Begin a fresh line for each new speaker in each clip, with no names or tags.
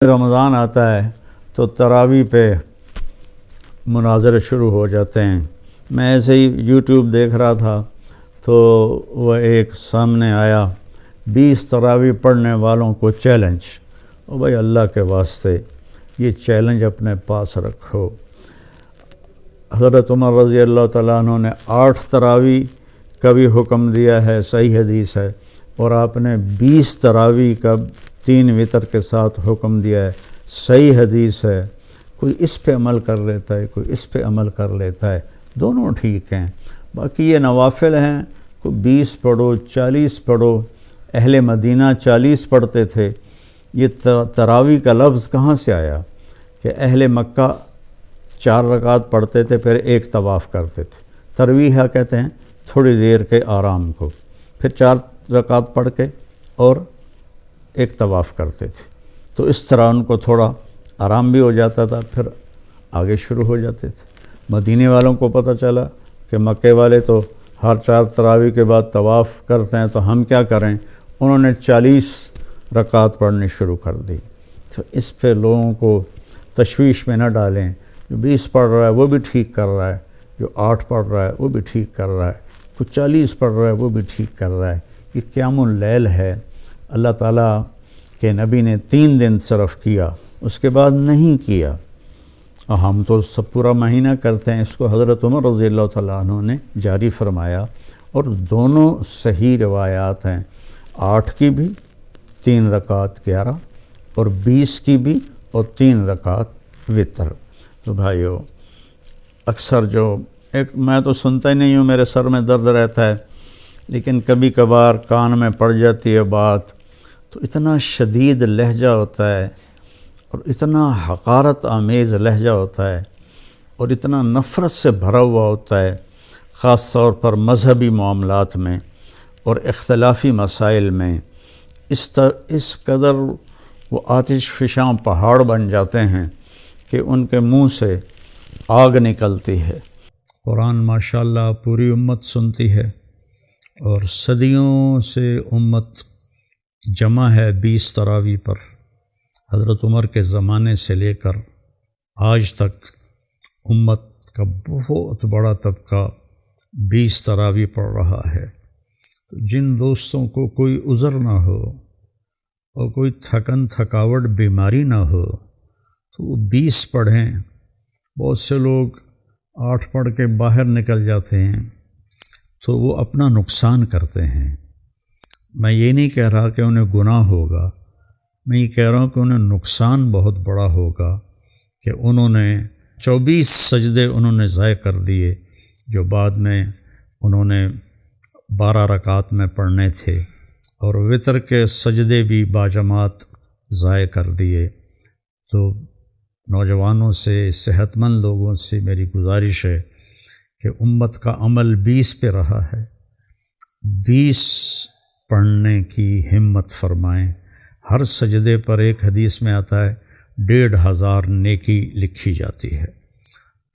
رمضان آتا ہے تو تراویح پہ مناظرے شروع ہو جاتے ہیں۔ میں ایسے ہی یوٹیوب دیکھ رہا تھا تو وہ ایک سامنے آیا 20 تراویح پڑھنے والوں کو چیلنج۔ او بھائی اللہ کے واسطے یہ چیلنج اپنے پاس رکھو۔ حضرت عمر رضی اللہ تعالیٰ عنہ نے 8 تراویح کا بھی حکم دیا ہے، صحیح حدیث ہے، اور آپ نے 20 تراویح کا 3 وتر کے ساتھ حکم دیا ہے، صحیح حدیث ہے۔ کوئی اس پہ عمل کر لیتا ہے، کوئی اس پہ عمل کر لیتا ہے، دونوں ٹھیک ہیں۔ باقی یہ نوافل ہیں، کوئی 20 پڑھو 40 پڑھو، اہل مدینہ 40 پڑھتے تھے۔ یہ تراویح کا لفظ کہاں سے آیا کہ اہل مکہ 4 رکعت پڑھتے تھے پھر ایک طواف کرتے تھے۔ ترویح کہتے ہیں تھوڑی دیر کے آرام کو، پھر 4 رکعت پڑھ کے اور ایک طواف کرتے تھے، تو اس طرح ان کو تھوڑا آرام بھی ہو جاتا تھا، پھر آگے شروع ہو جاتے تھے۔ مدینے والوں کو پتہ چلا کہ مکے والے تو ہر 4 تراویح کے بعد طواف کرتے ہیں، تو ہم کیا کریں؟ انہوں نے 40 رکعت پڑھنی شروع کر دی۔ تو اس پہ لوگوں کو تشویش میں نہ ڈالیں۔ جو 20 پڑھ رہا ہے وہ بھی ٹھیک کر رہا ہے، جو 8 پڑھ رہا ہے وہ بھی ٹھیک کر رہا ہے، کوئی 40 پڑھ رہا ہے وہ بھی ٹھیک کر رہا ہے۔ یہ قیام اللیل ہے، اللہ تعالیٰ کے نبی نے 3 دن صرف کیا، اس کے بعد نہیں کیا، اور ہم تو سب پورا مہینہ کرتے ہیں۔ اس کو حضرت عمر رضی اللہ تعالیٰ عنہ نے جاری فرمایا، اور دونوں صحیح روایات ہیں، 8 کی بھی 3 رکعت 11، اور 20 کی بھی اور 3 رکعت وتر۔ تو بھائیو، اکثر جو میں تو سنتا ہی نہیں ہوں، میرے سر میں درد رہتا ہے، لیکن کبھی کبھار کان میں پڑ جاتی ہے بات، تو اتنا شدید لہجہ ہوتا ہے اور اتنا حقارت آمیز لہجہ ہوتا ہے اور اتنا نفرت سے بھرا ہوا ہوتا ہے، خاص طور پر مذہبی معاملات میں اور اختلافی مسائل میں۔ اس قدر وہ آتش فشاں پہاڑ بن جاتے ہیں کہ ان کے منہ سے آگ نکلتی ہے۔ قرآن ماشاءاللہ پوری امت سنتی ہے، اور صدیوں سے امت جمع ہے 20 تراویح پر۔ حضرت عمر کے زمانے سے لے کر آج تک امت کا بہت بڑا طبقہ 20 تراویح پڑھ رہا ہے۔ تو جن دوستوں کو کوئی عذر نہ ہو اور کوئی تھکاوٹ بیماری نہ ہو تو وہ 20 پڑھیں۔ بہت سے لوگ 8 پڑھ کے باہر نکل جاتے ہیں تو وہ اپنا نقصان کرتے ہیں۔ میں یہ نہیں کہہ رہا کہ انہیں گناہ ہوگا، میں یہ کہہ رہا ہوں کہ انہیں نقصان بہت بڑا ہوگا کہ انہوں نے 24 سجدے انہوں نے ضائع کر دیے، جو بعد میں انہوں نے 12 رکعت میں پڑھنے تھے، اور وتر کے سجدے بھی باجماعت ضائع کر دیے۔ تو نوجوانوں سے، صحت مند لوگوں سے میری گزارش ہے کہ امت کا عمل 20 پہ رہا ہے، 20 پڑھنے کی ہمت فرمائیں۔ ہر سجدے پر ایک حدیث میں آتا ہے 1500 نیکی لکھی جاتی ہے۔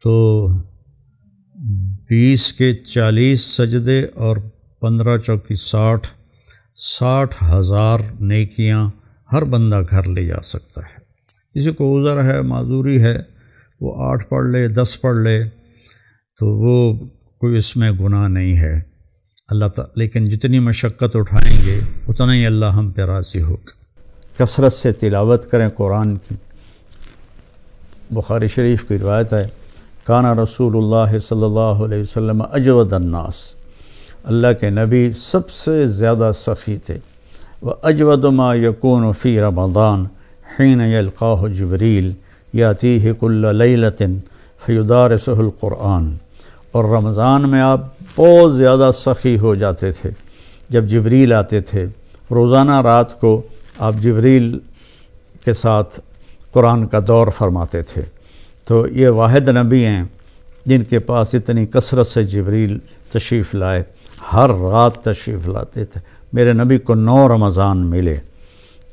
تو 20 کے 40 سجدے اور 15 چوکی 60,000 نیکیاں ہر بندہ گھر لے جا سکتا ہے۔ کسی کو عذر ہے، معذوری ہے، وہ 8 پڑھ لے، 10 پڑھ لے، تو وہ کوئی اس میں گناہ نہیں ہے۔ اللہ تعالیٰ لیکن جتنی مشقت اٹھائیں گے اتنا ہی اللہ ہم پہ راضی ہوگا۔ کثرت سے تلاوت کریں قرآن کی۔ بخاری شریف کی روایت ہے، کانا رسول اللہ صلی اللہ علیہ وسلم اجود الناس، اللہ کے نبی سب سے زیادہ سخی تھے۔ وَأَجْوَدُ مَا يَكُونُ فِي رَمَضَانَ حِينَ يَلْقَاهُ جِبْرِيلُ يَأْتِيهِ كُلَّ لَيْلَةٍ فَيُدَارِسُهُ الْقُرْآنَ، اور رمضان میں آپ بہت زیادہ سخی ہو جاتے تھے جب جبریل آتے تھے۔ روزانہ رات کو آپ جبریل کے ساتھ قرآن کا دور فرماتے تھے۔ تو یہ واحد نبی ہیں جن کے پاس اتنی کثرت سے جبریل تشریف لائے، ہر رات تشریف لاتے تھے۔ میرے نبی کو 9 رمضان ملے،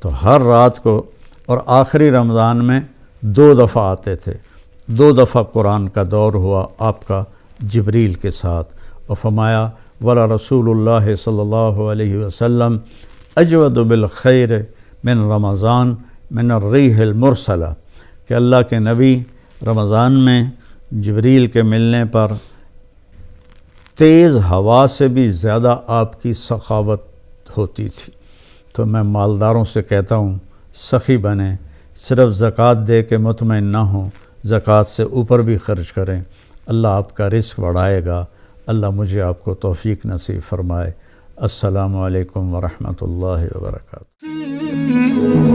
تو ہر رات کو، اور آخری رمضان میں 2 دفعہ آتے تھے، 2 دفعہ قرآن کا دور ہوا آپ کا جبریل کے ساتھ، اور فرمایا ولا رسول اللہ صلی اللہ علیہ وسلم اجود بالخیر من رمضان من الریح المرسلہ، کہ اللہ کے نبی رمضان میں جبریل کے ملنے پر تیز ہوا سے بھی زیادہ آپ کی سخاوت ہوتی تھی۔ تو میں مالداروں سے کہتا ہوں سخی بنیں، صرف زکوٰۃ دے کے مطمئن نہ ہوں، زکوٰۃ سے اوپر بھی خرچ کریں، اللہ آپ کا رزق بڑھائے گا۔ اللہ مجھے آپ کو توفیق نصیب فرمائے۔ السلام علیکم ورحمۃ اللہ وبرکاتہ۔